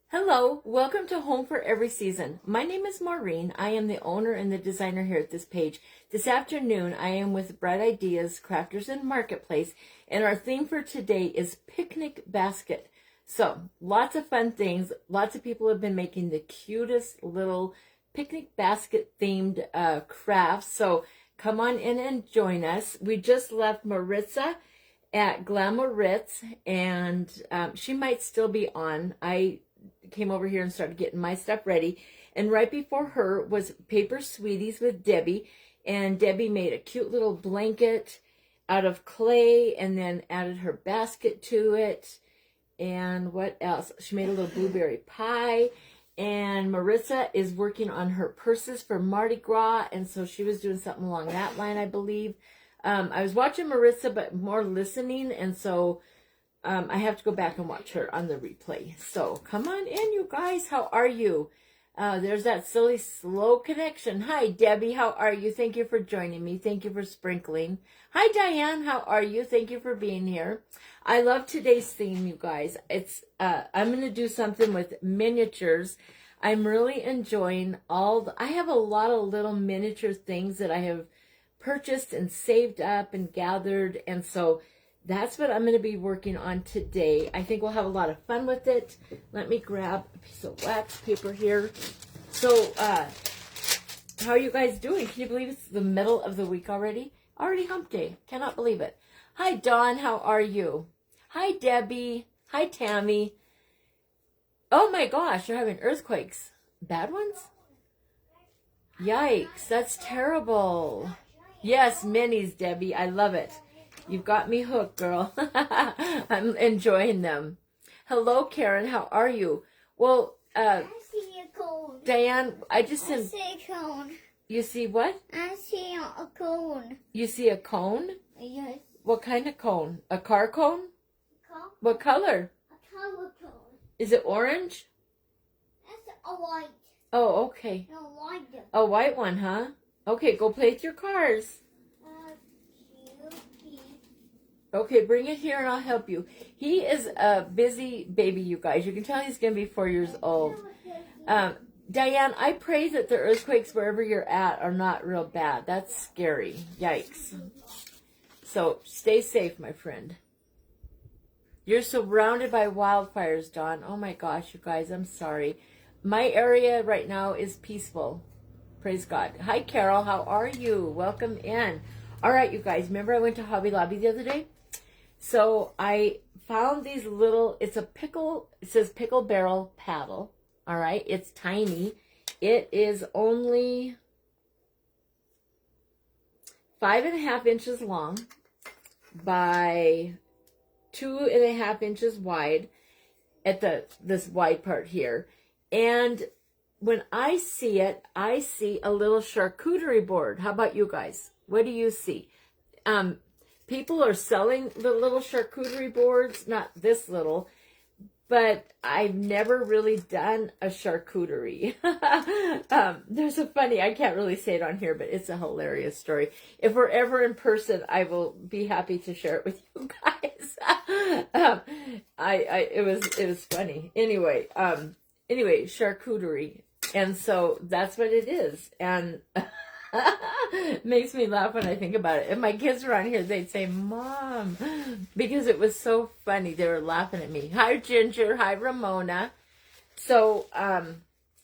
Hello, welcome to Home for Every Season. My name is Maureen. I am the owner and the designer here at this page. This afternoon, I am with Bright Ideas Crafters and Marketplace, and our theme for today is Picnic Basket. So, lots of fun things. Lots of people have been making the cutest little picnic basket themed crafts. So, come on in and join us. We just left Maritza at Glamoritz, and she might still be on. I came over here and started getting my stuff ready. And right before her was Paper Sweeties with Debbie. And Debbie made a cute little blanket out of clay and then added her basket to it. And what else? She made a little blueberry pie. And Maritza is working on her purses for Mardi Gras. And so she was doing something along that line, I believe. I was watching Maritza, but more listening. And so I have to go back and watch her on the replay. So come on in, you guys. How are you? There's that silly slow connection. Hi, Debbie. How are you? Thank you for joining me. Thank you for sprinkling. Hi, Diane. How are you? Thank you for being here. I love today's theme, you guys. It's I'm going to do something with miniatures. I'm really enjoying I have a lot of little miniature things that I have purchased and saved up and gathered. And so that's what I'm going to be working on today. I think we'll have a lot of fun with it. Let me grab a piece of wax paper here. So, how are you guys doing? Can you believe it's the middle of the week already? Already hump day. Cannot believe it. Hi, Dawn. How are you? Hi, Debbie. Hi, Tammy. Oh my gosh, you're having earthquakes. Bad ones? Yikes, that's terrible. Yes, minis, Debbie. I love it. You've got me hooked, girl. I'm enjoying them. Hello, Karen. How are you? Well, I see a cone. Diane, I just I sent... see a cone. You see what? I see a cone. You see a cone? Yes. What kind of cone? A car cone? Cone? What color? A color cone. Is it orange? That's a white. Oh, okay. No, white. A white one, huh? Okay, go play with your cars. Okay, bring it here and I'll help you. He is a busy baby, you guys. You can tell he's going to be 4 years old. Diane, I pray that the earthquakes wherever you're at are not real bad. That's scary. Yikes. So stay safe, my friend. You're surrounded by wildfires, Dawn. Oh my gosh, you guys, I'm sorry. My area right now is peaceful. Praise God. Hi, Carol. How are you? Welcome in. All right, you guys. Remember I went to Hobby Lobby the other day? So I found these little, it says pickle barrel paddle. All right. It's tiny. It is only 5.5 inches long by 2.5 inches wide at this wide part here. And when I see it, I see a little charcuterie board. How about you guys? What do you see? People are selling the little charcuterie boards, not this little, but I've never really done a charcuterie. There's a funny, I can't really say it on here, but it's a hilarious story. If we're ever in person, I will be happy to share it with you guys. It was funny. Anyway, charcuterie. And so that's what it is. And makes me laugh when I think about it. If my kids were on here, they'd say, Mom, because it was so funny. They were laughing at me. Hi, Ginger. Hi, Ramona. So,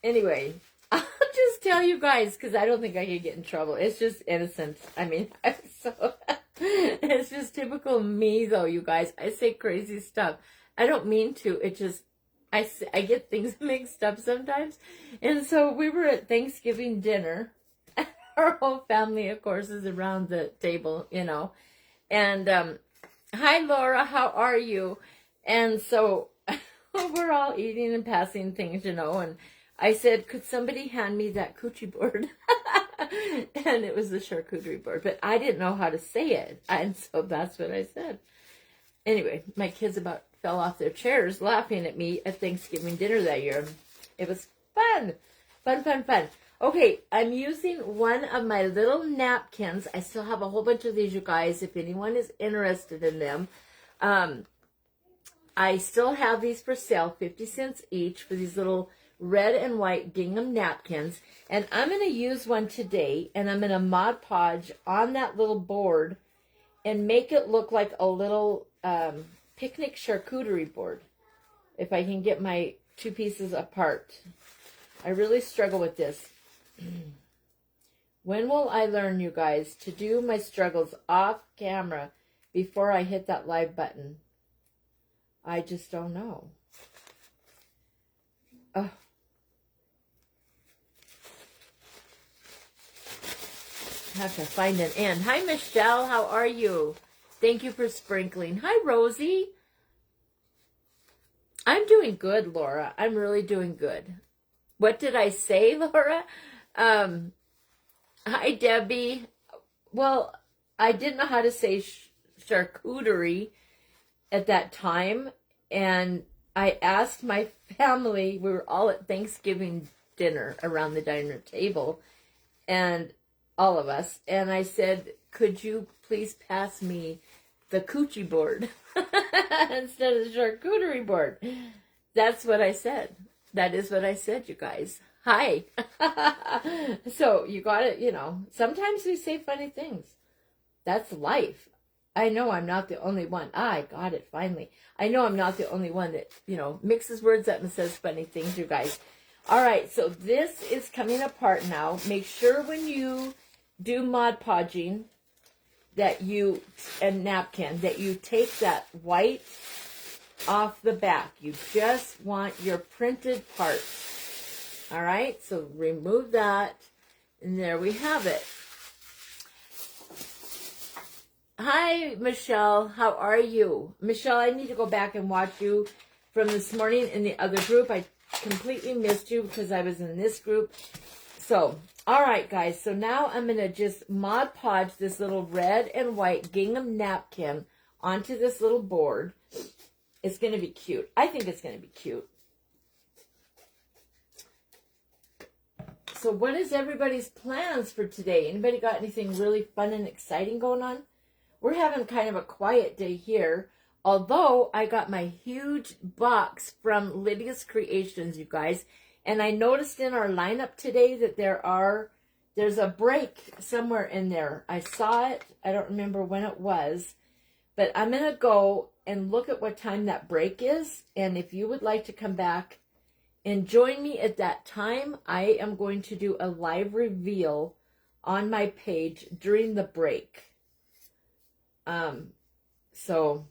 anyway, I'll just tell you guys, because I don't think I could get in trouble. It's just innocent. I mean, it's just typical me, though, you guys. I say crazy stuff. I don't mean to. It just, I get things mixed up sometimes. And so we were at Thanksgiving dinner. Our whole family, of course, is around the table, you know. And hi, Laura, how are you? And so we're all eating and passing things, you know. And I said, could somebody hand me that coochie board? And it was the charcuterie board. But I didn't know how to say it. And so that's what I said. Anyway, my kids about fell off their chairs laughing at me at Thanksgiving dinner that year. It was fun. Fun. Okay, I'm using one of my little napkins. I still have a whole bunch of these, you guys, if anyone is interested in them. I still have these for sale, 50 cents each for these little red and white gingham napkins. And I'm going to use one today, and I'm going to Mod Podge on that little board and make it look like a little picnic charcuterie board. If I can get my two pieces apart. I really struggle with this. When will I learn, you guys, to do my struggles off camera before I hit that live button? I just don't know. Oh. Have to find an end. Hi, Michelle. How are you? Thank you for sprinkling. Hi, Rosie. I'm doing good, Laura. I'm really doing good. What did I say, Laura? Hi, Debbie. Well, I didn't know how to say charcuterie at that time, and I asked my family. We were all at Thanksgiving dinner around the dining room table, and all of us, and I said, could you please pass me the coochie board instead of the charcuterie board? That's what I said. That is what I said, you guys. Hi. So you got it, you know, sometimes we say funny things. That's life. I know I'm not the only one. I got it finally. I know I'm not the only one that, you know, mixes words up and says funny things, you guys. All right, so this is coming apart now. Make sure when you do Mod Podging that you, and napkin, that you take that white off the back. You just want your printed part. All right, so remove that, and there we have it. Hi, Michelle. How are you? Michelle, I need to go back and watch you from this morning in the other group. I completely missed you because I was in this group. So, all right, guys. So now I'm going to just Mod Podge this little red and white gingham napkin onto this little board. It's going to be cute. I think it's going to be cute. So what is everybody's plans for today? Anybody got anything really fun and exciting going on? We're having kind of a quiet day here. Although I got my huge box from Lydia's Creations, you guys. And I noticed in our lineup today that there's a break somewhere in there. I saw it. I don't remember when it was. But I'm going to go and look at what time that break is. And if you would like to come back and join me at that time, I am going to do a live reveal on my page during the break. So,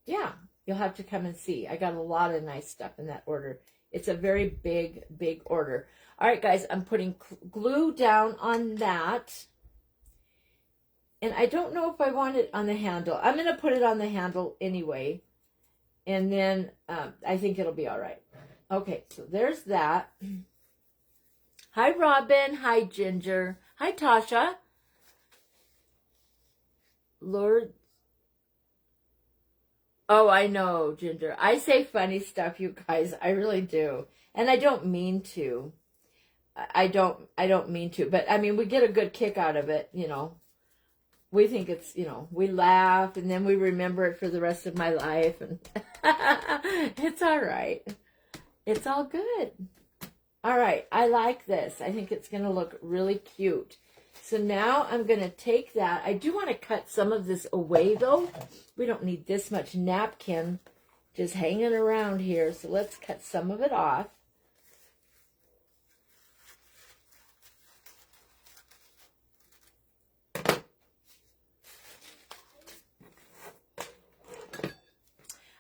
yeah, you'll have to come and see. I got a lot of nice stuff in that order. It's a very big, big order. All right, guys, I'm putting glue down on that. And I don't know if I want it on the handle. I'm going to put it on the handle anyway. And then I think it'll be all right. Okay, so there's that. Hi, Robin. Hi, Ginger. Hi, Tasha. Lord. Oh, I know, Ginger. I say funny stuff, you guys. I really do. And I don't mean to. I don't mean to. But, I mean, we get a good kick out of it, you know. We think it's, you know, we laugh and then we remember it for the rest of my life. And it's all right. It's all good. All right. I like this. I think it's going to look really cute. So now I'm going to take that. I do want to cut some of this away, though. We don't need this much napkin just hanging around here. So let's cut some of it off.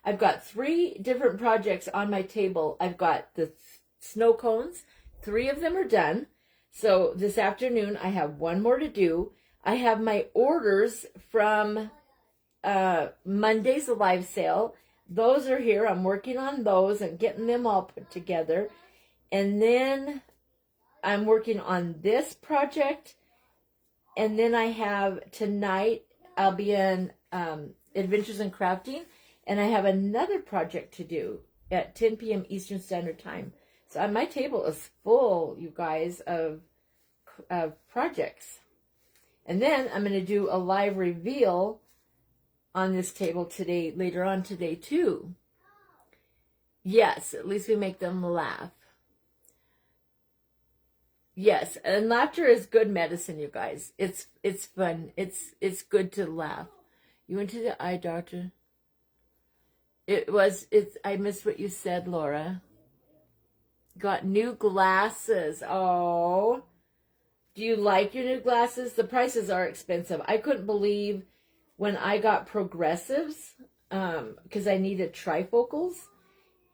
I've got 3 different projects on my table. I've got the snow cones. 3 of them are done. So this afternoon, I have 1 more to do. I have my orders from Monday's live sale. Those are here. I'm working on those and getting them all put together. And then I'm working on this project. And then I have tonight, I'll be in Adventures in Crafting. And I have another project to do at 10 p.m. Eastern Standard Time. So my table is full, you guys, of projects. And then I'm going to do a live reveal on this table today, later on today, too. Yes, at least we make them laugh. Yes, and laughter is good medicine, you guys. It's fun. It's good to laugh. You went to the eye doctor. I missed what you said, Laura. Got new glasses. Oh. Do you like your new glasses? The prices are expensive. I couldn't believe when I got progressives, because I needed trifocals,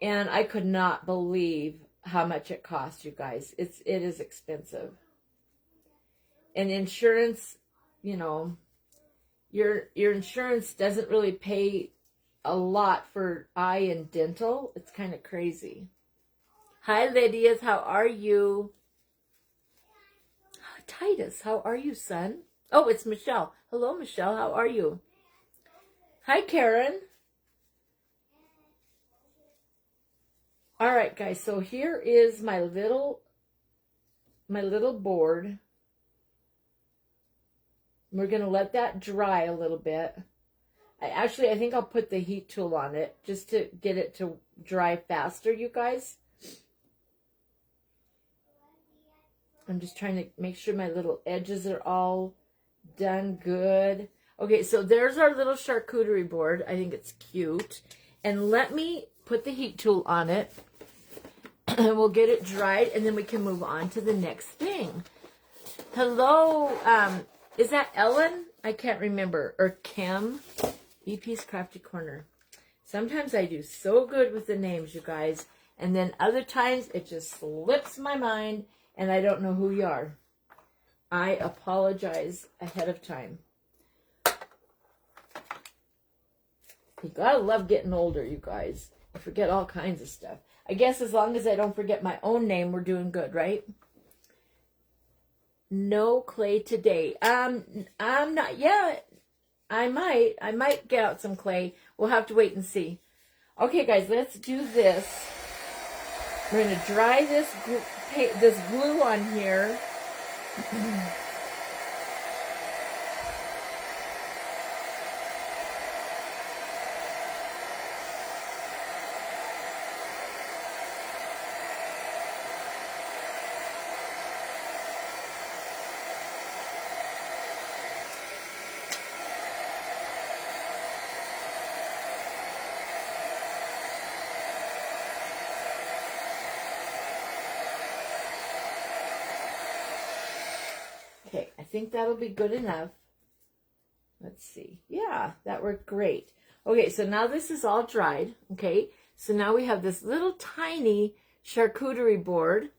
and I could not believe how much it cost, you guys. It is expensive. And insurance, you know, your insurance doesn't really pay a lot for eye and dental. It's kind of crazy. Hi, Lydia. How are you? Titus, how are you, son? Oh, it's Michelle. Hello, Michelle. How are you? Hi, Karen. All right, guys. So here is my little board. We're going to let that dry a little bit. I think I'll put the heat tool on it just to get it to dry faster, you guys. I'm just trying to make sure my little edges are all done good. Okay, so there's our little charcuterie board. I think it's cute. And let me put the heat tool on it. And we'll get it dried, and then we can move on to the next thing. Hello, is that Ellen? I can't remember. Or Kim? EP's Crafty Corner. Sometimes I do so good with the names, you guys. And then other times it just slips my mind. And I don't know who you are. I apologize ahead of time. You gotta love getting older, you guys. I forget all kinds of stuff. I guess as long as I don't forget my own name, we're doing good, right? No clay today. I'm not yet. I might get out some clay. We'll have to wait and see. Okay, guys, let's do this. We're going to dry this glue on here. Okay, I think that'll be good enough. Let's see. Yeah, that worked great. Okay, so now this is all dried. Okay, so now we have this little tiny charcuterie board.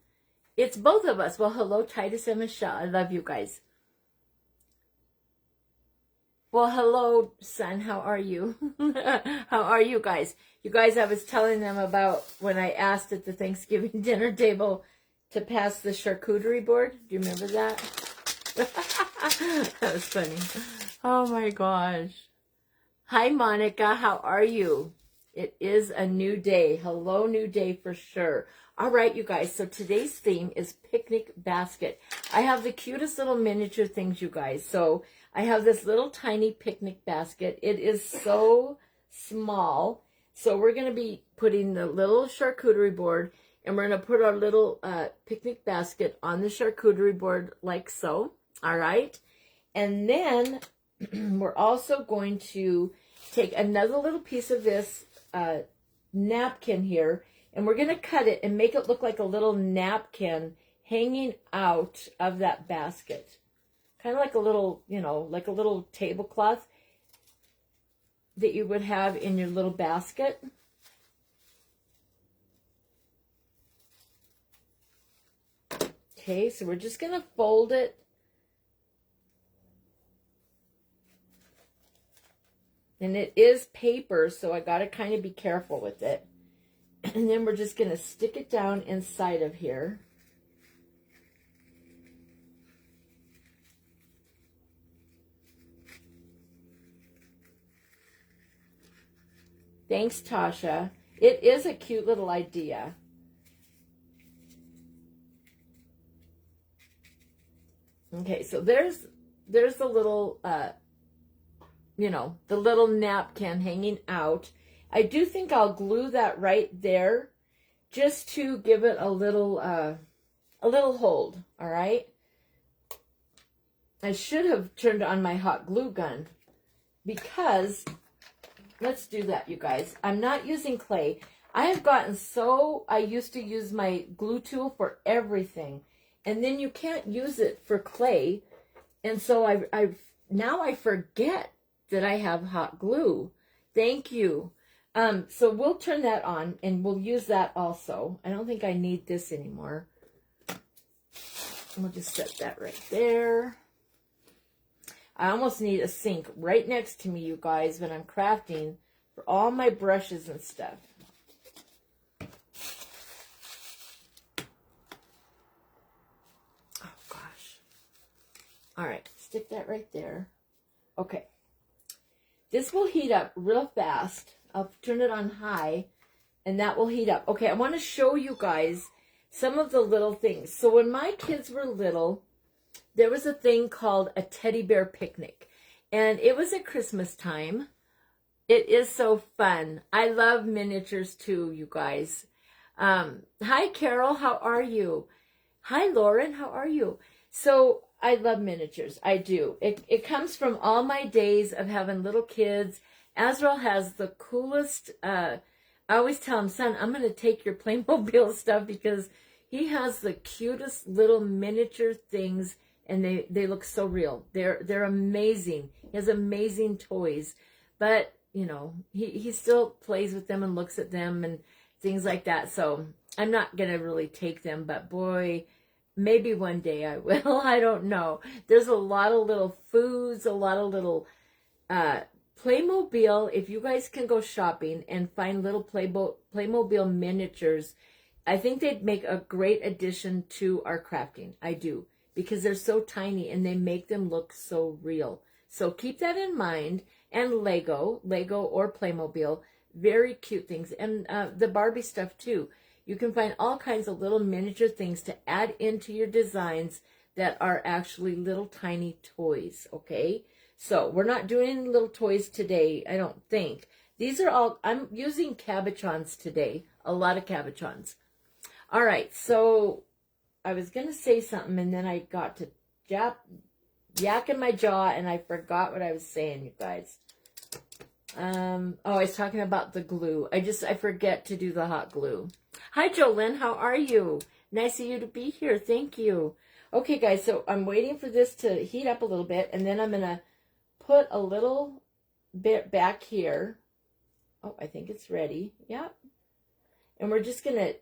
It's both of us. Well, hello, Titus and Michelle. I love you guys. Well, hello, son. How are you? How are you guys? You guys, I was telling them about when I asked at the Thanksgiving dinner table to pass the charcuterie board. Do you remember that? That was funny. Oh my gosh. Hi, Monica. How are you? It is a new day. Hello, new day for sure. All right, you guys. So today's theme is picnic basket. I have the cutest little miniature things, you guys. So I have this little tiny picnic basket. It is so small. So we're going to be putting the little charcuterie board, and we're going to put our little picnic basket on the charcuterie board like so. All right. And then we're also going to take another little piece of this napkin here, and we're going to cut it and make it look like a little napkin hanging out of that basket. Kind of like a little, you know, like a little tablecloth that you would have in your little basket. Okay, so we're just going to fold it. And it is paper, so I got to kind of be careful with it. And then we're just going to stick it down inside of here. Thanks, Tasha. It is a cute little idea. Okay, so there's the little, you know, the little napkin hanging out. I do think I'll glue that right there just to give it a little hold, all right? I should have turned on my hot glue gun because, let's do that, you guys. I'm not using clay. I have gotten so, I used to use my glue tool for everything, and then you can't use it for clay, and so now I forget that I have hot glue. Thank you. So we'll turn that on, and we'll use that also. I don't think I need this anymore. We'll just set that right there. I almost need a sink right next to me, you guys, when I'm crafting for all my brushes and stuff. Oh, gosh. All right, stick that right there. Okay. This will heat up real fast. I'll turn it on high, and that will heat up. Okay, I want to show you guys some of the little things. So when my kids were little, there was a thing called a teddy bear picnic, and it was at Christmas time. It is so fun. I love miniatures too, you guys. Hi, Carol. How are you? Hi, Lauren. How are you? So I love miniatures. I do. It comes from all my days of having little kids. Azrael has the coolest, I always tell him, son, I'm going to take your Playmobil stuff because he has the cutest little miniature things, and they look so real. They're amazing. He has amazing toys, but you know, he still plays with them and looks at them and things like that. So I'm not going to really take them, but boy, maybe one day I will. I don't know. There's a lot of little foods, a lot of little Playmobil. If you guys can go shopping and find little Playmobil miniatures, I think they'd make a great addition to our crafting. I do, because they're so tiny and they make them look so real. So keep that in mind. And Lego or Playmobil, very cute things. And the Barbie stuff too. You can find all kinds of little miniature things to add into your designs that are actually little tiny toys, okay? So we're not doing any little toys today, I don't think. These are all, I'm using cabochons today, a lot of cabochons. All right, so I was going to say something, and then I got to yak in my jaw, and I forgot what I was saying, you guys. Oh, I was talking about the glue. I forget to do the hot glue. Hi, Jolyn. How are you? Nice of you to be here. Thank you. Okay, guys, so I'm waiting for this to heat up a little bit, and then I'm going to put a little bit back here. Oh, I think it's ready. Yep. And we're just going to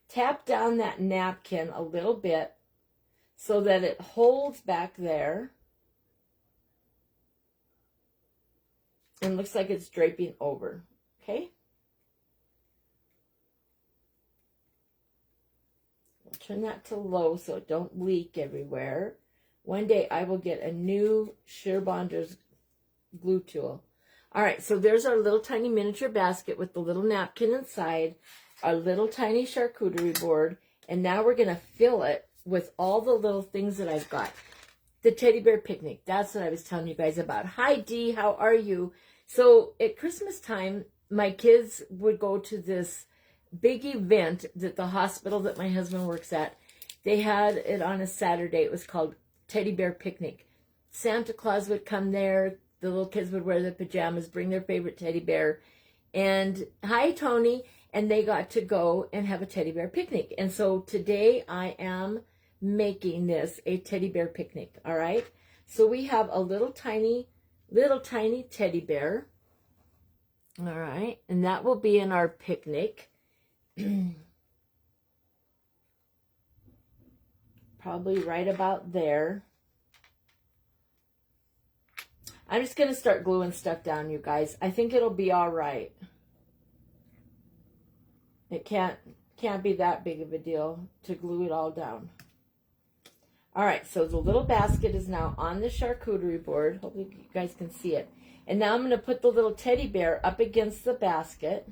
tap down that napkin a little bit so that it holds back there. And looks like it's draping over. Okay? We'll turn that to low so it don't leak everywhere. One day I will get a new SureBonders glue tool. All right, so there's our little tiny miniature basket with the little napkin inside, our little tiny charcuterie board, and now we're going to fill it with all the little things that I've got. The teddy bear picnic, that's what I was telling you guys about. Hi, Dee, how are you? So at Christmas time, my kids would go to this big event that the hospital that my husband works at. They had it on a Saturday. It was called Teddy Bear Picnic. Santa Claus would come there. The little kids would wear their pajamas, bring their favorite teddy bear. And hi, Tony. And they got to go and have a teddy bear picnic. And so today I am making this a teddy bear picnic. All right. So we have a little tiny teddy bear. All right. And that will be in our picnic. Probably right about there. I'm just going to start gluing stuff down, you guys. I think it'll be all right. It can't be that big of a deal to glue it all down. All right, so the little basket is now on the charcuterie board. Hopefully you guys can see it. And now I'm going to put the little teddy bear up against the basket.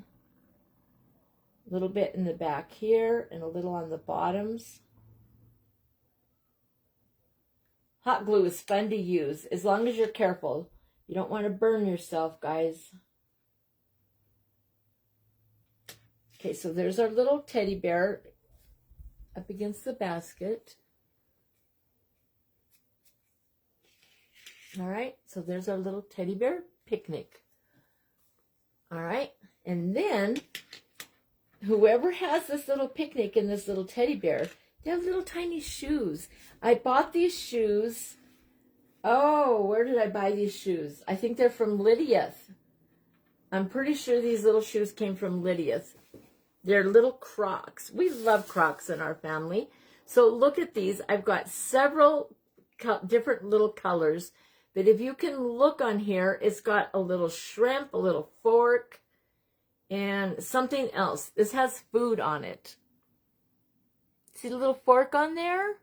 A little bit in the back here and a little on the bottoms. Hot glue is fun to use as long as you're careful. You don't want to burn yourself, guys. Okay, so there's our little teddy bear up against the basket. All right, so there's our little teddy bear picnic. All right, and then whoever has this little picnic and this little teddy bear, they have little tiny shoes. I bought these shoes. Oh, where did I buy these shoes? I think they're from Lydia's. I'm pretty sure these little shoes came from Lydia's. They're little Crocs. We love Crocs in our family. So look at these. I've got several different little colors. But if you can look on here, it's got a little shrimp, a little fork, and something else. This has food on it. See the little fork on there?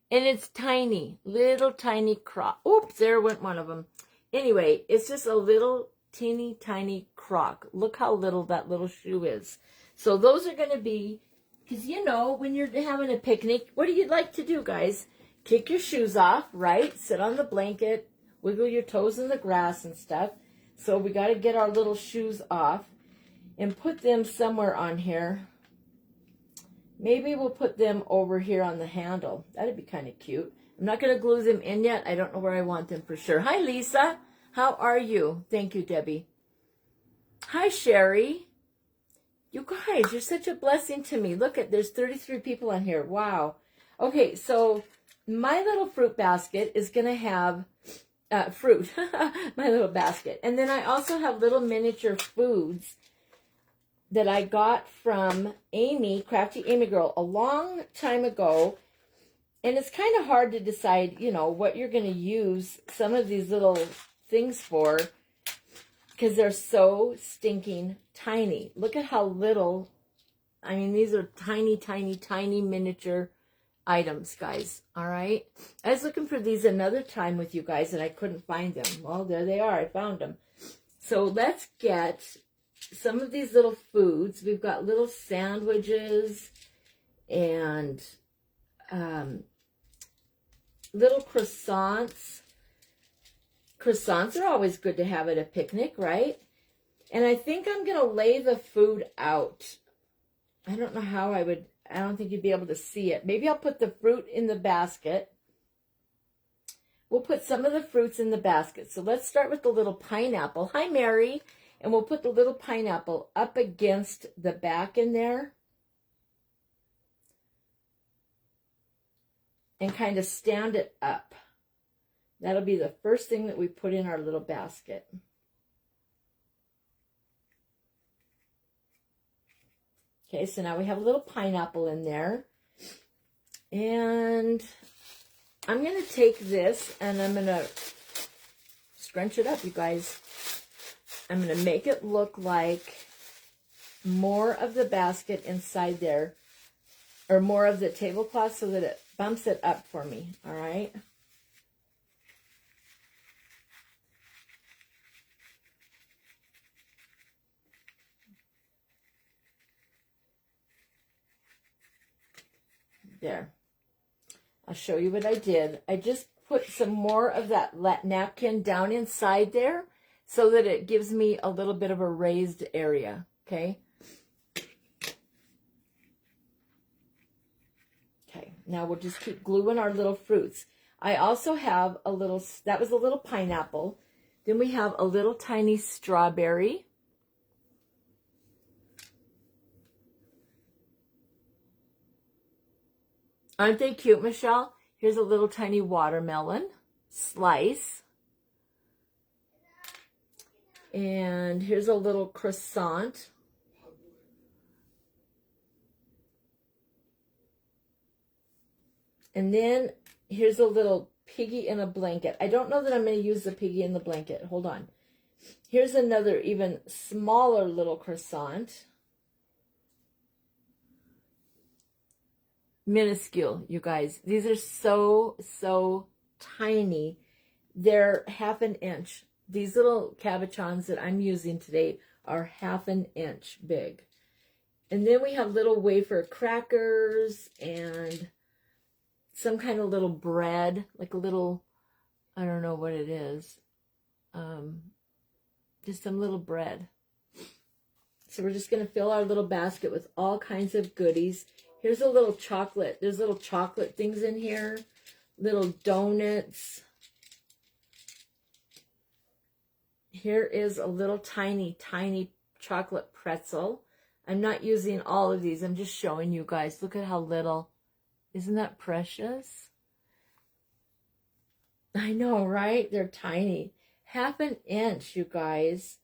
And it's tiny, little tiny Croc. Oops, there went one of them. Anyway, it's just a little teeny tiny Croc. Look how little that little shoe is. So those are going to be, because you know, when you're having a picnic, what do you like to do, guys? Kick your shoes off, right? Sit on the blanket, wiggle your toes in the grass and stuff. So we got to get our little shoes off and put them somewhere on here. Maybe we'll put them over here on the handle. That'd be kind of cute. I'm not going to glue them in yet. I don't know where I want them for sure. Hi, Lisa. How are you? Thank you, Debbie. Hi, Sherry. You guys, you're such a blessing to me. Look at, there's 33 people on here. Wow. Okay, so my little fruit basket is going to have fruit. My little basket. And then I also have little miniature foods that I got from Amy, Crafty Amy Girl, a long time ago. And it's kind of hard to decide, you know, what you're going to use some of these little things for, because they're so stinking tiny. Look at how little, I mean, these are tiny, tiny, tiny miniature items, guys. All right. I was looking for these another time with you guys and I couldn't find them. Well, there they are. I found them. So let's get some of these little foods. We've got little sandwiches and little croissants. Croissants are always good to have at a picnic, right? And I think I'm going to lay the food out. I don't know how I would, I don't think you'd be able to see it. Maybe I'll put the fruit in the basket. We'll put some of the fruits in the basket. So let's start with the little pineapple. Hi, Mary. And we'll put the little pineapple up against the back in there. And kind of stand it up. That'll be the first thing that we put in our little basket. Okay, so now we have a little pineapple in there. And I'm going to take this and I'm going to scrunch it up, you guys. I'm going to make it look like more of the basket inside there, or more of the tablecloth, so that it bumps it up for me, all right? There. I'll show you what I did. I just put some more of that napkin down inside there so that it gives me a little bit of a raised area, okay? Okay, now we'll just keep gluing our little fruits. I also have a little, that was a little pineapple. Then we have a little tiny strawberry. Aren't they cute, Michelle? Here's a little tiny watermelon slice. And here's a little croissant. And then here's a little piggy in a blanket. I don't know that I'm going to use the piggy in the blanket. Hold on. Here's another even smaller little croissant. Minuscule, you guys. These are so tiny. They're half an inch. These little cabochons that I'm using today are half an inch big. And then we have little wafer crackers and some kind of little bread, like a little, I don't know what it is. Just some little bread. So we're just going to fill our little basket with all kinds of goodies. Here's a little chocolate. There's little chocolate things in here. Little donuts. Here is a little tiny, tiny chocolate pretzel. I'm not using all of these. I'm just showing you guys. Look at how little. Isn't that precious? I know, right? They're tiny. Half an inch, you guys.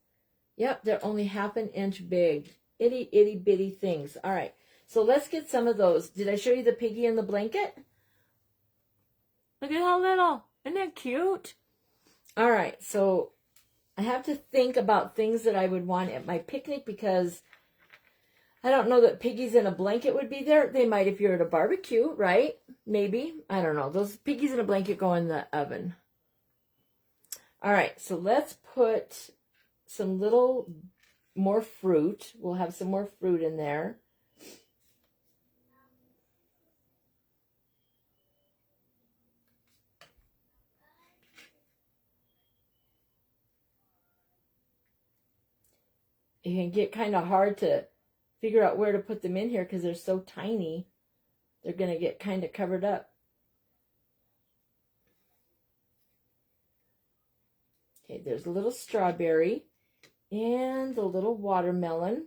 Yep, they're only half an inch big. Itty, itty, bitty things. All right, so let's get some of those. Did I show you the piggy in the blanket? Look at how little. Isn't that cute? All right, so I have to think about things that I would want at my picnic because I don't know that piggies in a blanket would be there. They might if you're at a barbecue, right? Maybe. I don't know. Those piggies in a blanket go in the oven. All right, so let's put some little more fruit. We'll have some more fruit in there. It can get kind of hard to figure out where to put them in here because they're so tiny. They're going to get kind of covered up. Okay, there's a little strawberry and a little watermelon.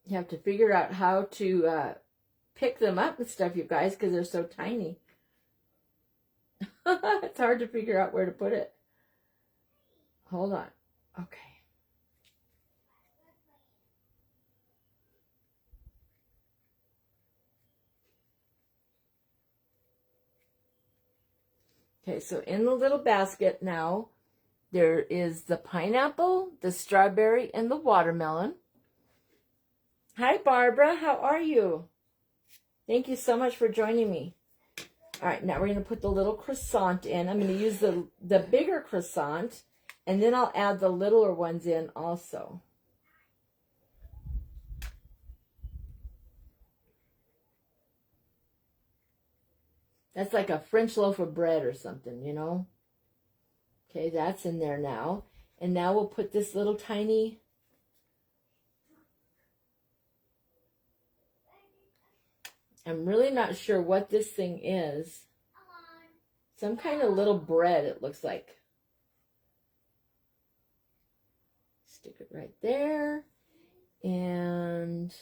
You have to figure out how to pick them up and stuff, you guys, because they're so tiny. It's hard to figure out where to put it. Hold on. Okay. Okay, so in the little basket now, there is the pineapple, the strawberry, and the watermelon. Hi, Barbara. How are you? Thank you so much for joining me. All right, now we're going to put the little croissant in. I'm going to use the bigger croissant, and then I'll add the littler ones in also. That's like a French loaf of bread or something, you know? Okay, that's in there now. And now we'll put this little tiny... I'm really not sure what this thing is. Some kind of little bread, it looks like. Stick it right there. And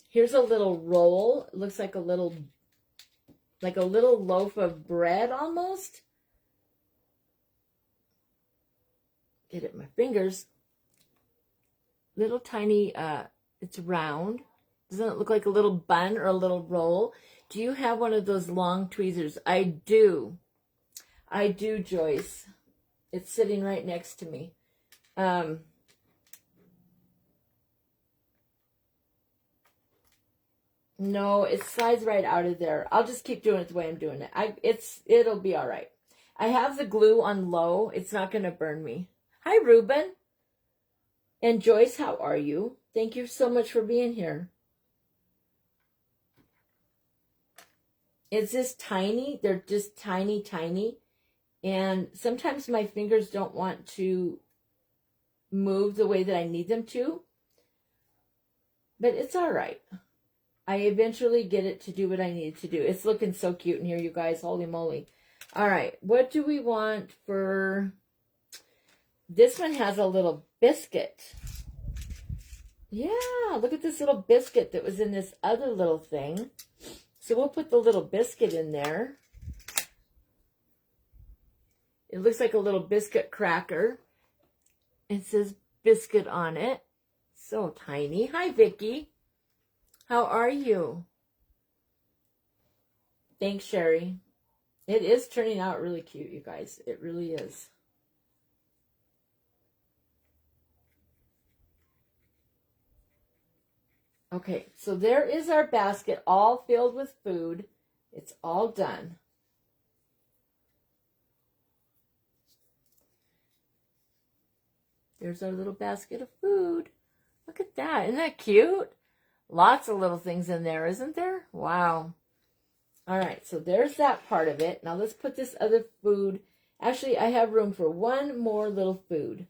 here's a little roll. It looks like a little loaf of bread almost. Get it in my fingers. Little tiny, it's round. Doesn't it look like a little bun or a little roll? Do you have one of those long tweezers? I do. I do, Joyce. It's sitting right next to me. No, it slides right out of there. I'll just keep doing it the way I'm doing it. It'll be all right. I have the glue on low. It's not going to burn me. Hi, Ruben. And Joyce, how are you? Thank you so much for being here. It's just tiny. They're just tiny, tiny. And sometimes my fingers don't want to move the way that I need them to. But it's all right. I eventually get it to do what I need to do. It's looking so cute in here, you guys. Holy moly. All right. What do we want for... This one has a little biscuit. Yeah, look at this little biscuit that was in this other little thing. So we'll put the little biscuit in there. It looks like a little biscuit cracker. It says biscuit on it. So tiny. Hi, Vicki. How are you? Thanks, Sherry. It is turning out really cute, you guys. It really is. Okay, so there is our basket all filled with food. It's all done. There's our little basket of food. Look at that. Isn't that cute? Lots of little things in there, isn't there? Wow. All right, so there's that part of it. Now let's put this other food. Actually, I have room for one more little food.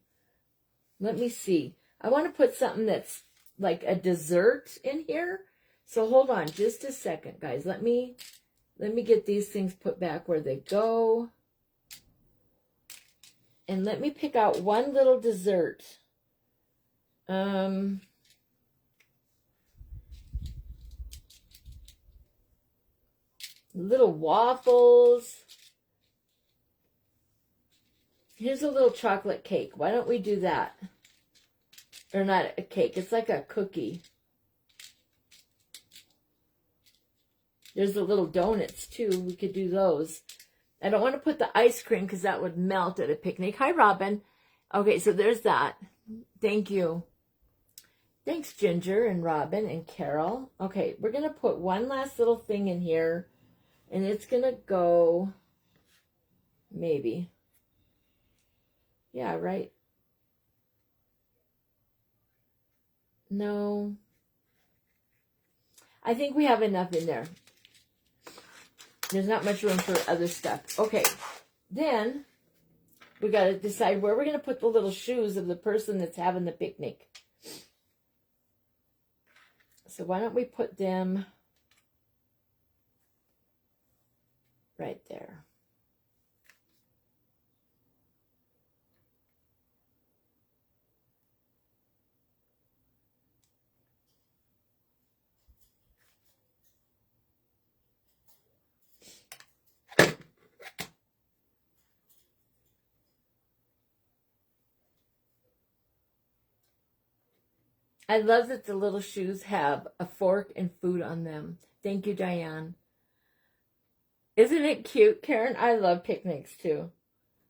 Let me see. I want to put something that's like a dessert in here. So hold on just a second, guys. Let me get these things put back where they go. And let me pick out one little dessert. Little waffles. Here's a little chocolate cake. Why don't we do that? Or not a cake. It's like a cookie. There's the little donuts, too. We could do those. I don't want to put the ice cream because that would melt at a picnic. Hi, Robin. Okay, so there's that. Thank you. Thanks, Ginger and Robin and Carol. Okay, we're going to put one last little thing in here. And it's going to go, maybe. Yeah, right? No. I think we have enough in there. There's not much room for other stuff. Okay, then we got to decide where we're going to put the little shoes of the person that's having the picnic. So why don't we put them right there. I love that the little shoes have a fork and food on them. Thank you, Diane. Isn't it cute, Karen? I love picnics, too.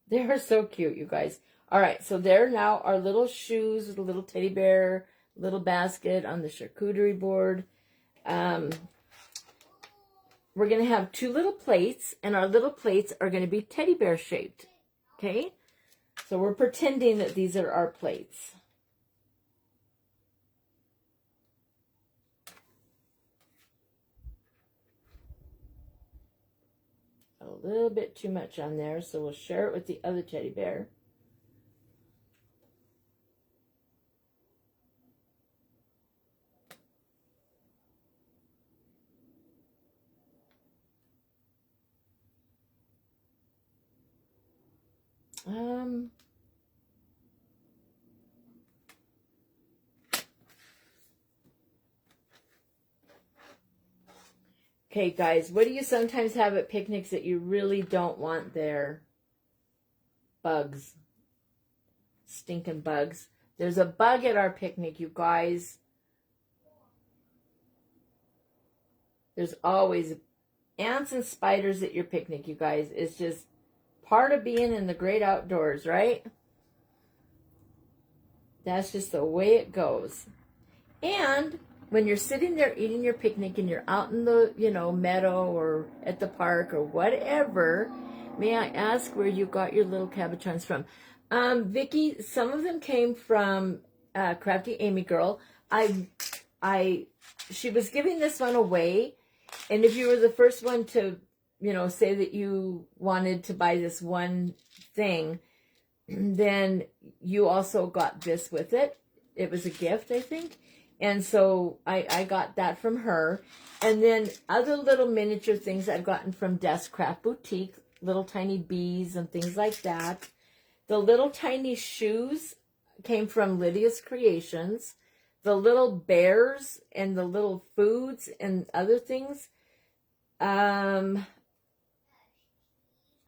They are so cute, you guys. All right, so there now are little shoes with a little teddy bear, little basket on the charcuterie board. We're going to have two little plates, and our little plates are going to be teddy bear shaped. Okay? So we're pretending that these are our plates. A little bit too much on there, so we'll share it with the other teddy bear. Okay, guys, what do you sometimes have at picnics that you really don't want there? Bugs. Stinking bugs. There's a bug at our picnic, you guys. There's always ants and spiders at your picnic, you guys. It's just part of being in the great outdoors, right? That's just the way it goes. And when you're sitting there eating your picnic and you're out in the, meadow or at the park or whatever, may I ask where you got your little cabochons from? Vicki, some of them came from Crafty Amy Girl. She was giving this one away, and if you were the first one to, say that you wanted to buy this one thing, then you also got this with it. It was a gift, I think. And so I got that from her. And then other little miniature things I've gotten from Desk Craft Boutique, little tiny bees and things like that. The little tiny shoes came from Lydia's Creations. The little bears and the little foods and other things, I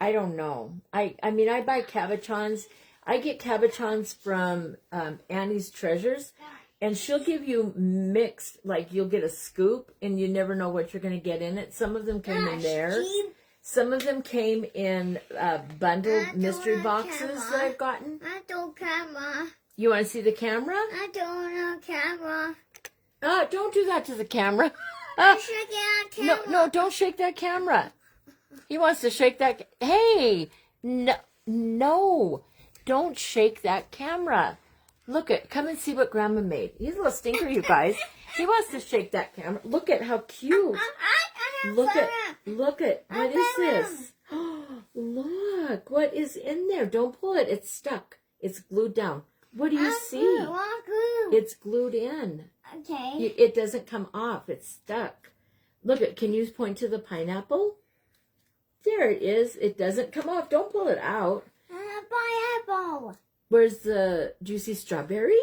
don't know. I mean, I buy cabochons. I get cabochons from Annie's Treasures. And she'll give you mixed, like you'll get a scoop and you never know what you're going to get in it. Some of them came in there. Some of them came in bundled mystery boxes that I've gotten. I don't camera. You want to see the camera? I don't know camera. Don't do that to the camera. I should get a camera. No, don't shake that camera. He wants to shake that. Hey, no, don't shake that camera. Look at, come and see what Grandma made. He's a little stinker, you guys. He wants to shake that camera. Look at how cute. I have Look at, fun. look at, what is this? Look, what is in there? Don't pull it. It's stuck. It's glued down. What do you see? It's glued in. Okay. It doesn't come off. It's stuck. Look at, can you point to the pineapple? There it is. It doesn't come off. Don't pull it out. Pineapple. Where's the juicy strawberry?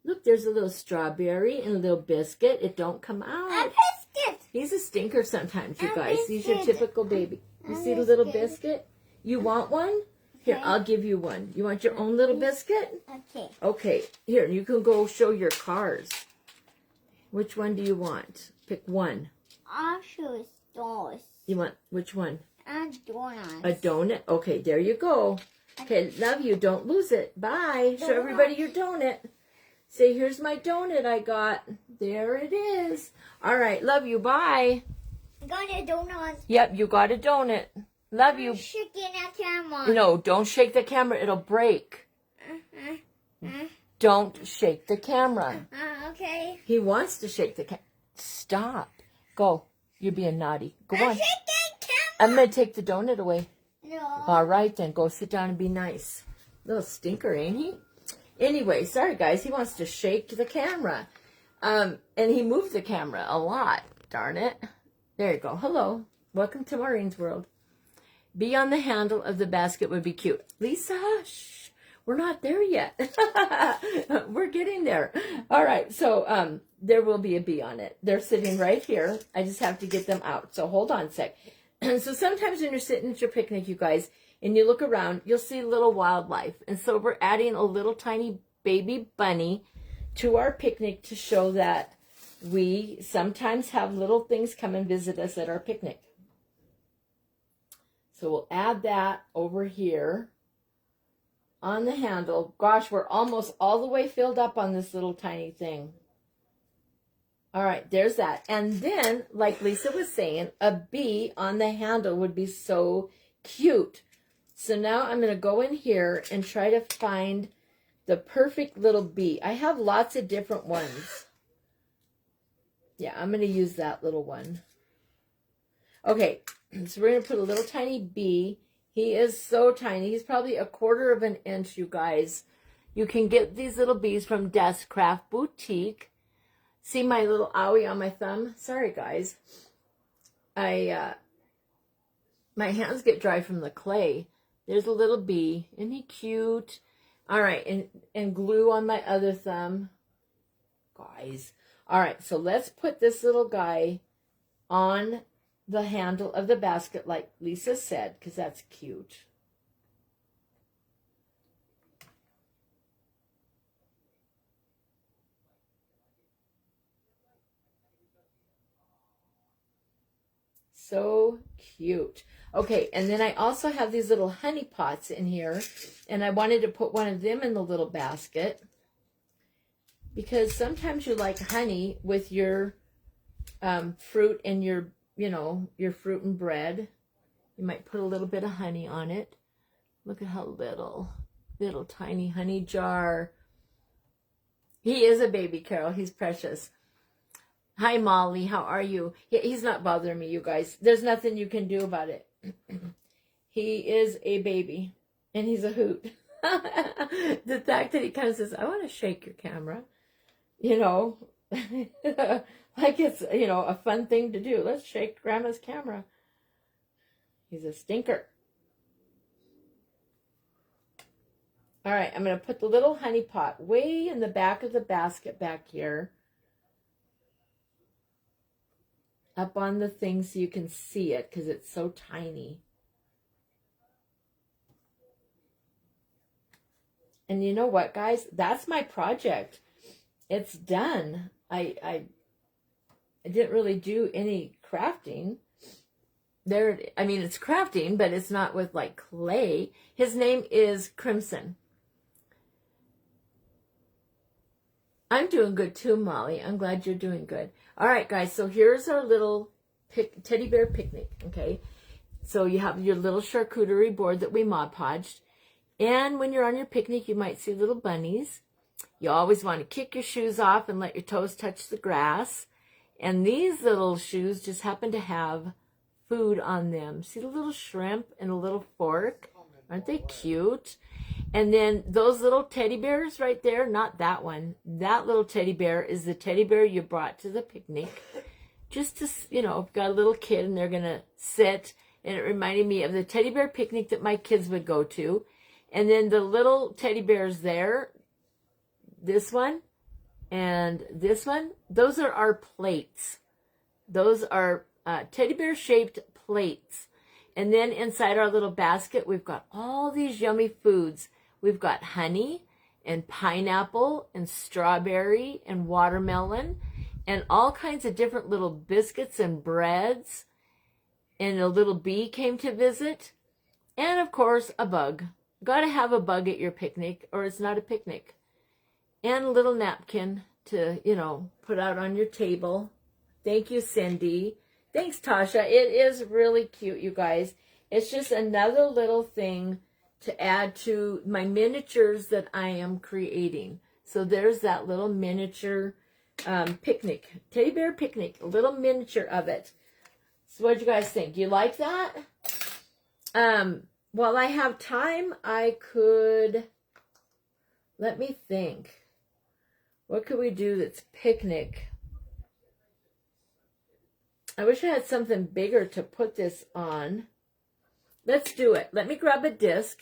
Look, there's a little strawberry and a little biscuit. It don't come A out. biscuit. He's a stinker sometimes, you A guys. He's your biscuit. typical baby. You A see the little biscuit. biscuit? You want one? Here, Okay. I'll give you one. You want your own little biscuit? Okay. Okay, here, you can go show your cars. Which one do you want? Pick one. I'll choose those. You want, which one? And donuts. A donut? Okay, there you go. Okay, love you. Don't lose it. Bye. Show everybody your donut. Say, here's my donut I got. There it is. All right, love you. Bye. I got a donut. Yep, you got a donut. Love you. Shaking a camera. No, don't shake the camera. It'll break. Don't shake the camera. Okay. He wants to shake the camera. Stop. Go. You're being naughty. Go on. Shaking I'm going to take the donut away. camera. All right, then. Go sit down and be nice. Little stinker, ain't he? Anyway, sorry, guys. He wants to shake the camera. And he moved the camera a lot. Darn it. There you go. Hello. Welcome to Maureen's world. Be on the handle of the basket would be cute. Lisa, shh. We're not there yet. We're getting there. All right. So there will be a bee on it. They're sitting right here. I just have to get them out. So hold on a sec. So sometimes when you're sitting at your picnic, you guys, and you look around, you'll see little wildlife. And so we're adding a little tiny baby bunny to our picnic to show that we sometimes have little things come and visit us at our picnic. So we'll add that over here on the handle. Gosh, we're almost all the way filled up on this little tiny thing. All right, there's that. And then, like Lisa was saying, a bee on the handle would be so cute. So now I'm going to go in here and try to find the perfect little bee. I have lots of different ones. Yeah, I'm going to use that little one. Okay, so we're going to put a little tiny bee. He is so tiny. He's probably 1/4 of an inch, you guys. You can get these little bees from Deskcraft Boutique. See my little owie on my thumb? Sorry, guys. My hands get dry from the clay. There's a little bee. Isn't he cute? All right, and glue on my other thumb. Guys. All right, so let's put this little guy on the handle of the basket like Lisa said, because that's cute. So cute. Okay, and then I also have these little honey pots in here, and I wanted to put one of them in the little basket because sometimes you like honey with your fruit and your, your fruit and bread. You might put a little bit of honey on it. Look at how little tiny honey jar. He is a baby, Carol. He's precious. Hi, Molly. How are you? He's not bothering me, you guys. There's nothing you can do about it. He is a baby, and he's a hoot. The fact that he kind of says, I want to shake your camera, like it's, a fun thing to do. Let's shake Grandma's camera. He's a stinker. All right, I'm going to put the little honey pot way in the back of the basket back here. Up on the thing so you can see it because it's so tiny. And you know what, guys? That's my project. It's done. I didn't really do any crafting. It's crafting, but it's not with like clay. His name is Crimson. I'm doing good too, Molly. I'm glad you're doing good. All right, guys, so here's our little teddy bear picnic, okay? So you have your little charcuterie board that we Mod Podged. And when you're on your picnic, you might see little bunnies. You always want to kick your shoes off and let your toes touch the grass. And these little shoes just happen to have food on them. See the little shrimp and a little fork? Aren't they cute? And then those little teddy bears right there, not that one. That little teddy bear is the teddy bear you brought to the picnic. Just to, you know, got a little kid and they're going to sit. And it reminded me of the teddy bear picnic that my kids would go to. And then the little teddy bears there, this one and this one, those are our plates. Those are teddy bear shaped plates. And then inside our little basket, we've got all these yummy foods. We've got honey and pineapple and strawberry and watermelon and all kinds of different little biscuits and breads. And a little bee came to visit. And of course, a bug. Got to have a bug at your picnic or it's not a picnic. And a little napkin to, you know, put out on your table. Thank you, Cindy. Thanks, Tasha. It is really cute, you guys. It's just another little thing to add to my miniatures that I am creating. So there's that little miniature picnic, teddy bear picnic, a little miniature of it. So what do you guys think? You like that? While I have time, I could, let me think. What could we do that's picnic? I wish I had something bigger to put this on. Let's do it. Let me grab a disc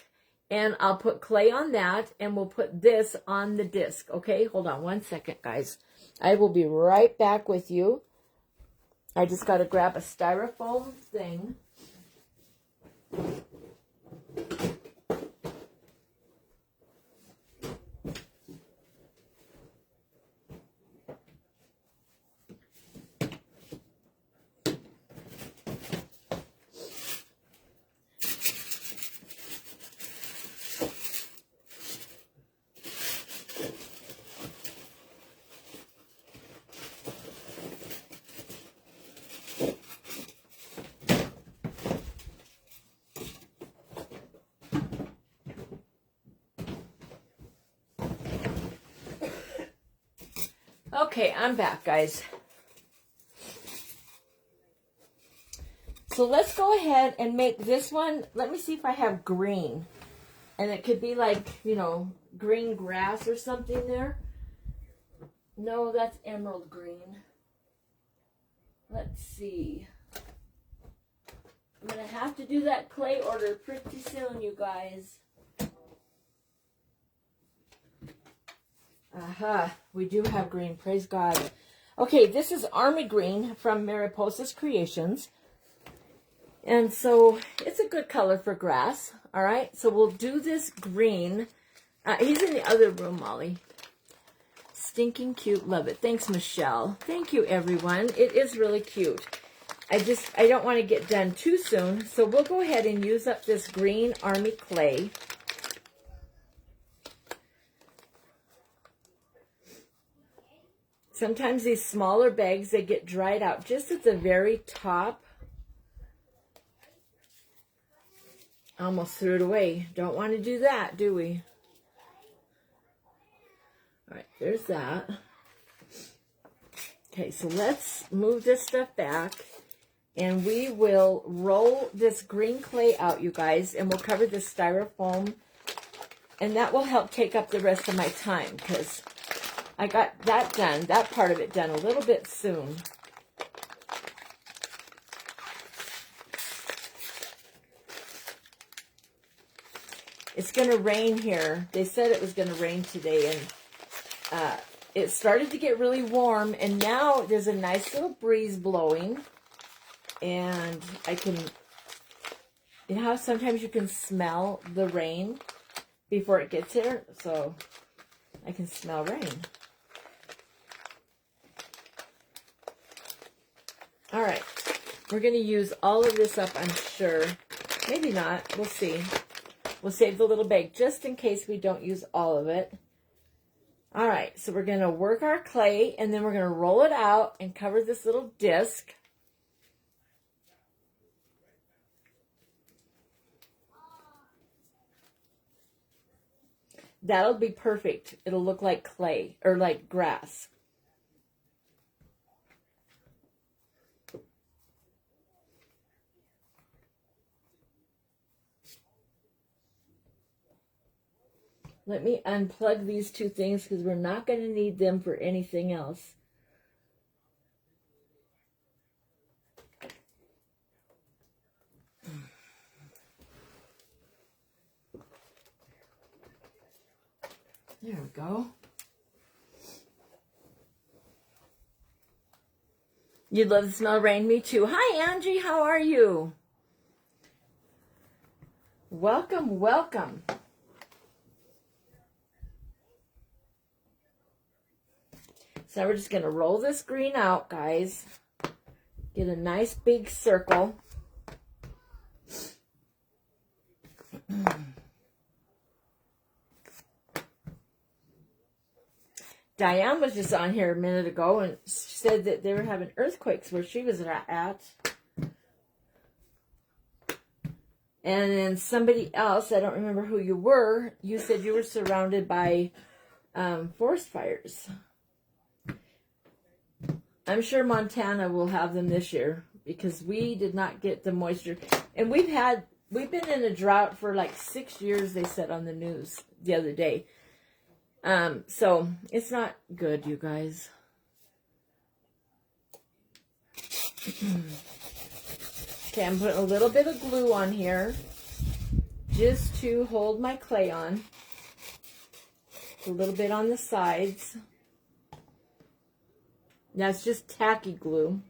and I'll put clay on that and we'll put this on the disc. Okay, hold on one second, guys. I will be right back with you. I just got to grab a styrofoam thing. Okay, I'm back, guys. So let's go ahead and make this one. Let me see if I have green. And it could be like, you know, green grass or something there. No, that's emerald green. Let's see. I'm going to have to do that clay order pretty soon, you guys. Aha, we do have green. Praise God. Okay, this is Army Green from Mariposa's Creations. And so it's a good color for grass. All right, so we'll do this green. He's in the other room, Molly. Stinking cute. Love it. Thanks, Michelle. Thank you, everyone. It is really cute. I don't want to get done too soon. So we'll go ahead and use up this green Army clay. Sometimes these smaller bags, they get dried out just at the very top. Almost threw it away. Don't want to do that, do we? All right, there's that. Okay, so let's move this stuff back. And we will roll this green clay out, you guys. And we'll cover this styrofoam. And that will help take up the rest of my time. Because I got that done, that part of it done a little bit soon. It's going to rain here. They said it was going to rain today, and it started to get really warm, and now there's a nice little breeze blowing, and I can, you know how sometimes you can smell the rain before it gets here? So I can smell rain. All right, we're going to use all of this up, I'm sure. Maybe not. We'll see. We'll save the little bag just in case we don't use all of it. All right, so we're going to work our clay, and then we're going to roll it out and cover this little disc. That'll be perfect. It'll look like clay or like grass. Let me unplug these two things because we're not going to need them for anything else. There we go. You love the smell of rain? Me too. Hi, Angie. How are you? Welcome, welcome. So now we're just going to roll this green out, guys. Get a nice big circle. Diane was just on here a minute ago and said that they were having earthquakes where she was at. And then somebody else, I don't remember who you were, you said you were surrounded by forest fires. I'm sure Montana will have them this year because we did not get the moisture. And we've been in a drought for like 6 years, they said on the news the other day. So it's not good, you guys. Okay, I'm putting a little bit of glue on here just to hold my clay on. A little bit on the sides. That's just tacky glue.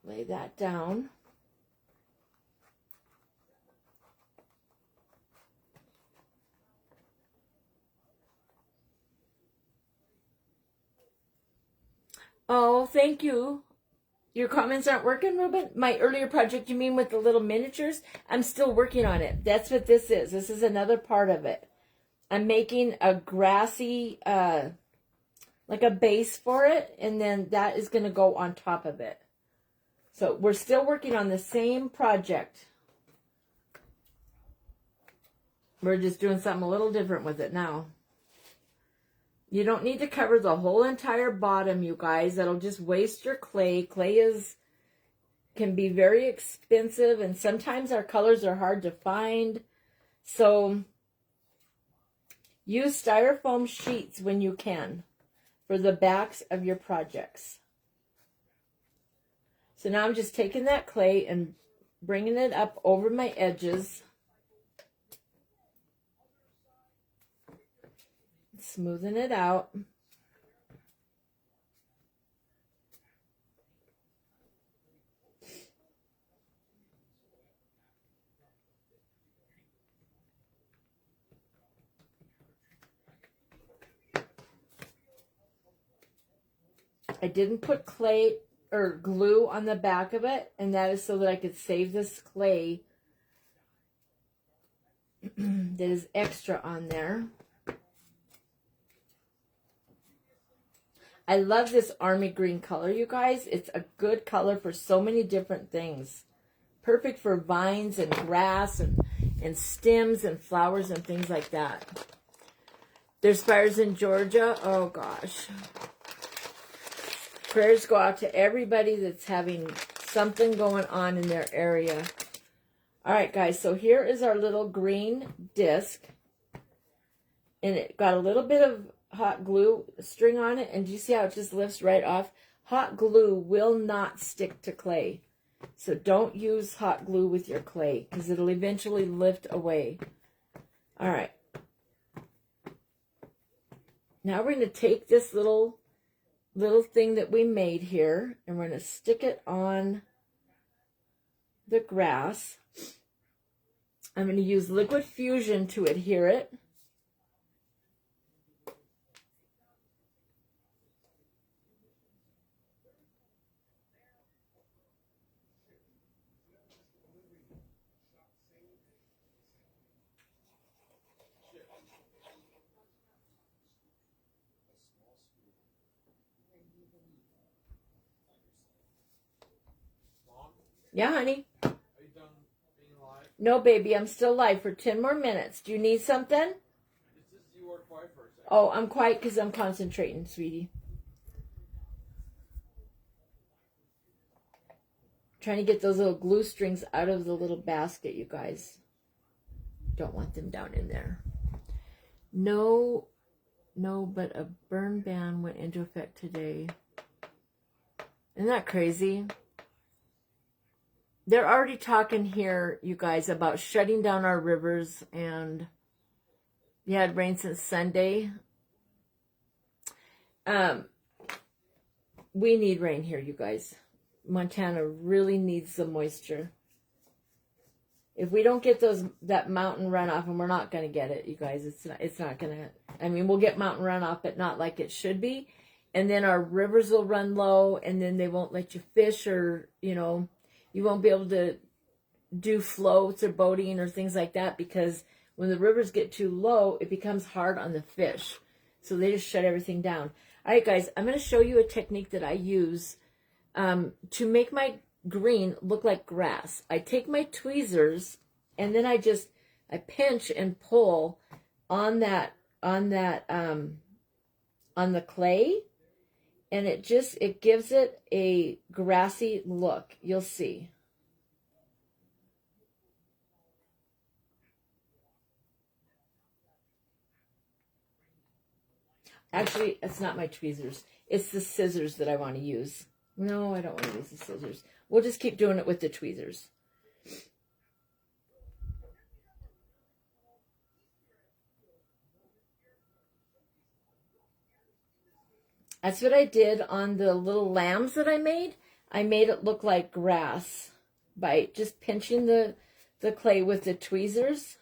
Lay that down. Oh, thank you. Your comments aren't working, Ruben? My earlier project, you mean with the little miniatures? I'm still working on it. That's what this is. This is another part of it. I'm making a grassy, like a base for it, and then that is going to go on top of it. So we're still working on the same project. We're just doing something a little different with it now. You don't need to cover the whole entire bottom, you guys. That'll just waste your clay. Clay can be very expensive, and sometimes our colors are hard to find. So use styrofoam sheets when you can for the backs of your projects. So now I'm just taking that clay and bringing it up over my edges. Smoothing it out. I didn't put clay or glue on the back of it, and that is so that I could save this clay that is extra on there. I love this army green color, you guys. It's a good color for so many different things. Perfect for vines and grass and stems and flowers and things like that. There's fires in Georgia. Oh, gosh. Prayers go out to everybody that's having something going on in their area. All right, guys. So here is our little green disc. And it got a little bit of hot glue string on it, and do you see how it just lifts right off? Hot glue will not stick to clay, so don't use hot glue with your clay because it'll eventually lift away. All right, now we're going to take this little thing that we made here, and we're going to stick it on the grass. I'm going to use Liquid Fusion to adhere it. Yeah, honey. Are you done being live? No, baby, I'm still live for 10 more minutes. Do you need something? It's just you were quiet for a second. Oh, I'm quiet because I'm concentrating, sweetie. Trying to get those little glue strings out of the little basket, you guys. Don't want them down in there. No, but a burn ban went into effect today. Isn't that crazy? They're already talking here, you guys, about shutting down our rivers, and we had rain since Sunday. We need rain here, you guys. Montana really needs the moisture. If we don't get that mountain runoff, and we're not going to get it, you guys, it's not going to, I mean, we'll get mountain runoff, but not like it should be. And then our rivers will run low, and then they won't let you fish, or, you know, you won't be able to do floats or boating or things like that, because when the rivers get too low, it becomes hard on the fish. So they just shut everything down. All right, guys, I'm going to show you a technique that I use to make my green look like grass. I take my tweezers, and then I pinch and pull on the clay, and it gives it a grassy look. You'll see. Actually, it's not my tweezers. It's the scissors that I want to use. No, I don't want to use the scissors. We'll just keep doing it with the tweezers. That's what I did on the little lambs that I made. I made it look like grass by just pinching the clay with the tweezers.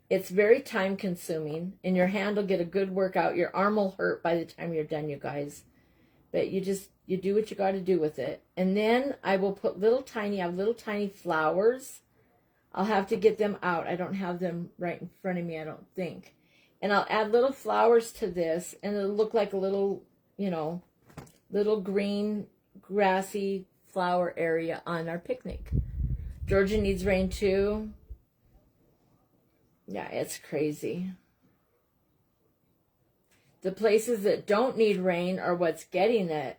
It's very time consuming, and your hand will get a good workout. Your arm will hurt by the time you're done, you guys. But you do what you got to do with it. And then I will put little tiny flowers. I'll have to get them out. I don't have them right in front of me, I don't think. And I'll add little flowers to this, and it'll look like a little, you know, little green, grassy flower area on our picnic. Georgia needs rain too. Yeah, it's crazy. The places that don't need rain are what's getting it.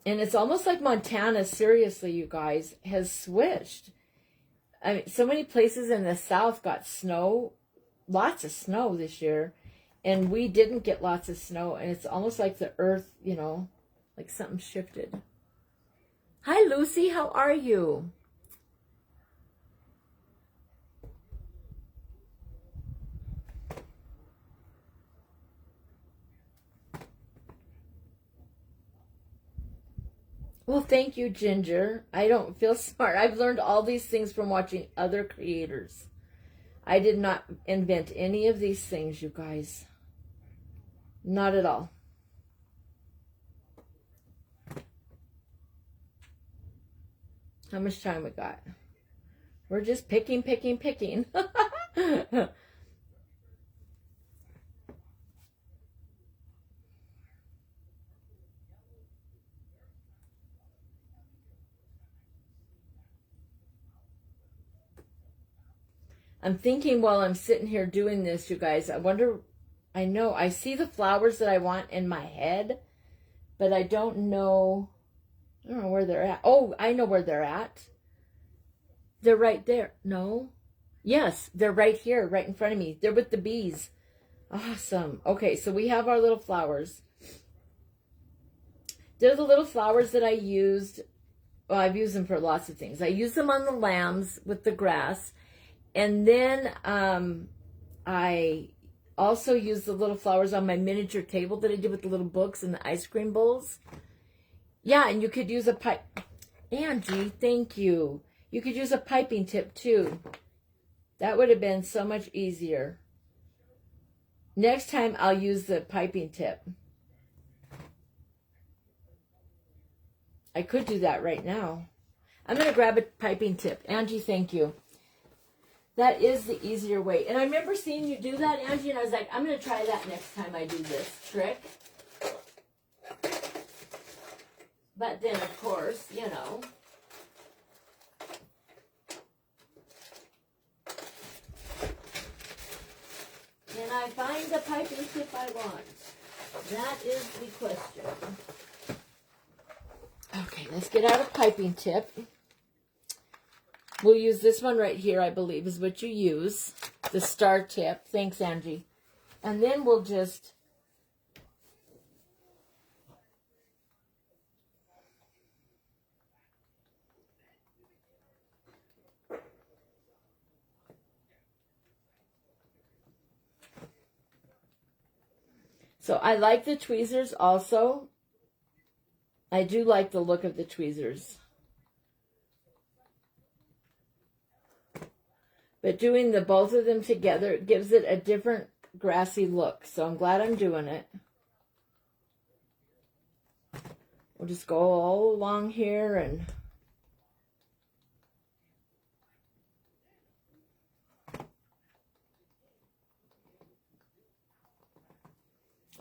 And it's almost like Montana, seriously, you guys, has switched. I mean, so many places in the South got snow, lots of snow this year, and we didn't get lots of snow, and it's almost like the earth, you know, like something shifted. Hi, Lucy, how are you? Well, thank you, Ginger. I don't feel smart. I've learned all these things from watching other creators. I did not invent any of these things, you guys. Not at all. How much time we got? We're just picking. I'm thinking while I'm sitting here doing this, you guys, I see the flowers that I want in my head, but I don't know where they're at. Oh, I know where they're at. They're right there. No? Yes, they're right here, right in front of me. They're with the bees. Awesome. Okay, so we have our little flowers. They're the little flowers that I used. Well, I've used them for lots of things. I use them on the lambs with the grass. And then I also use the little flowers on my miniature table that I did with the little books and the ice cream bowls. Yeah, and you could use a pipe. Angie, thank you. You could use a piping tip too. That would have been so much easier. Next time I'll use the piping tip. I could do that right now. I'm going to grab a piping tip. Angie, thank you. That is the easier way. And I remember seeing you do that, Angie, and I was like, I'm going to try that next time I do this trick. But then, of course, you know. Can I find the piping tip I want? That is the question. Okay, let's get out a piping tip. We'll use this one right here, I believe, is what you use. The star tip. Thanks, Angie. And then we'll just... So I like the tweezers also. I do like the look of the tweezers. But doing the both of them together gives it a different grassy look. So I'm glad I'm doing it. We'll just go all along here and...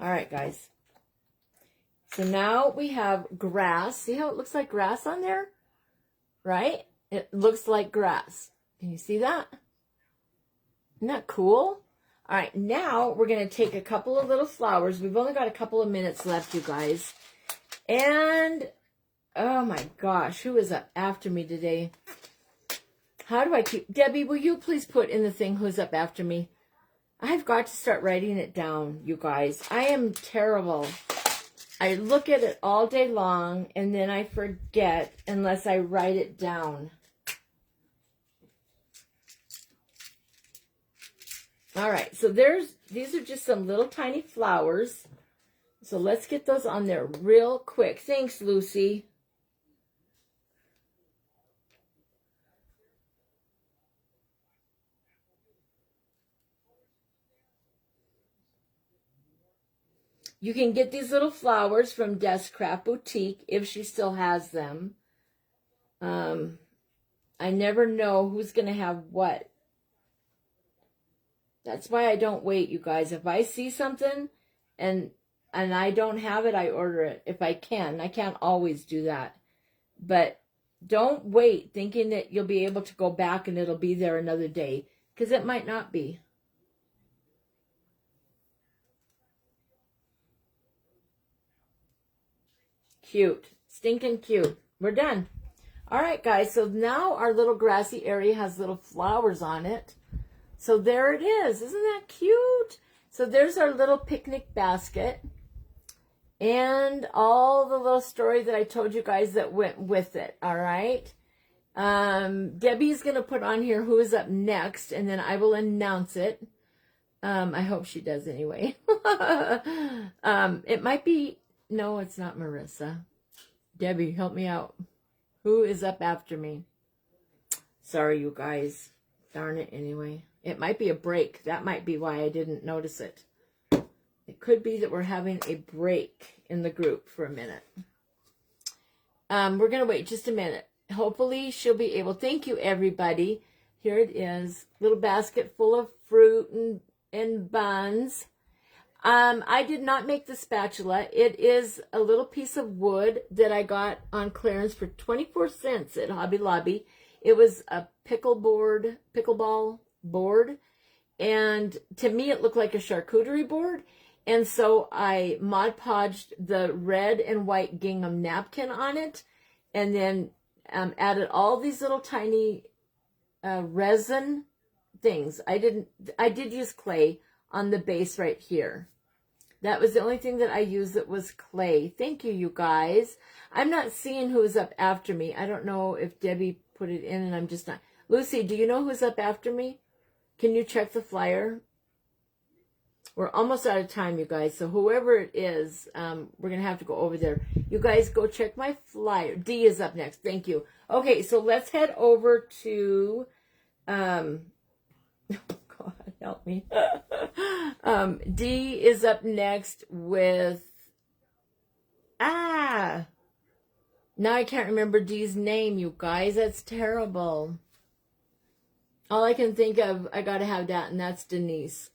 All right, guys. So now we have grass. See how it looks like grass on there? Right? It looks like grass. Can you see that? Isn't that cool? All right, now we're going to take a couple of little flowers. We've only got a couple of minutes left, you guys. And, oh my gosh, who is up after me today? How do I keep... Debbie, will you please put in the thing who's up after me? I've got to start writing it down, you guys. I am terrible. I look at it all day long, and then I forget unless I write it down. All right, so these are just some little tiny flowers. So let's get those on there real quick. Thanks, Lucy. You can get these little flowers from Desk Craft Boutique if she still has them. I never know who's going to have what. That's why I don't wait, you guys. If I see something and I don't have it, I order it. If I can. I can't always do that. But don't wait thinking that you'll be able to go back and it'll be there another day. Because it might not be. Cute. Stinking cute. We're done. All right, guys. So now our little grassy area has little flowers on it. So there it is. Isn't that cute? So there's our little picnic basket. And all the little story that I told you guys that went with it. All right. Debbie's going to put on here who is up next. And then I will announce it. I hope she does anyway. It might be... No, it's not Marissa. Debbie, help me out. Who is up after me? Sorry, you guys. Darn it, anyway. It might be a break. That might be why I didn't notice it. It could be that we're having a break in the group for a minute. We're going to wait just a minute. Hopefully, she'll be able... Thank you, everybody. Here it is. Little basket full of fruit and buns. I did not make the spatula. It is a little piece of wood that I got on clearance for 24 cents at Hobby Lobby. It was a pickleball board. And to me, it looked like a charcuterie board. And so I Mod Podged the red and white gingham napkin on it. And then added all these little tiny resin things. I did use clay on the base right here. That was the only thing that I used that was clay. Thank you, you guys. I'm not seeing who's up after me. I don't know if Debbie put it in and I'm just not. Lucy, do you know who's up after me? Can you check the flyer? We're almost out of time, you guys. So whoever it is, we're going to have to go over there. You guys go check my flyer. Dee is up next. Thank you. Okay, so let's head over to... God, help me. Dee is up next with... Now I can't remember Dee's name, you guys. That's terrible. All I can think of, I got to have that, and that's Denise.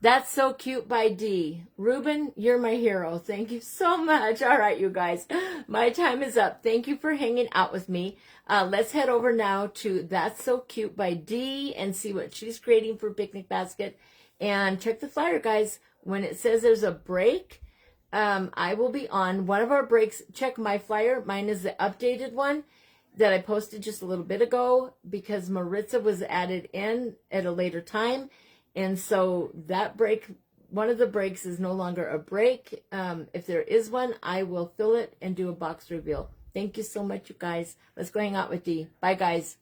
That's So Cute by D. Ruben, you're my hero. Thank you so much. All right, you guys, my time is up. Thank you for hanging out with me. Let's head over now to That's So Cute by D and see what she's creating for Picnic Basket. And check the flyer, guys. When it says there's a break, I will be on one of our breaks. Check my flyer. Mine is the updated one that I posted just a little bit ago because Maritza was added in at a later time. And so that break, one of the breaks is no longer a break. If there is one, I will fill it and do a box reveal. Thank you so much, you guys. Let's go hang out with Dee. Bye, guys.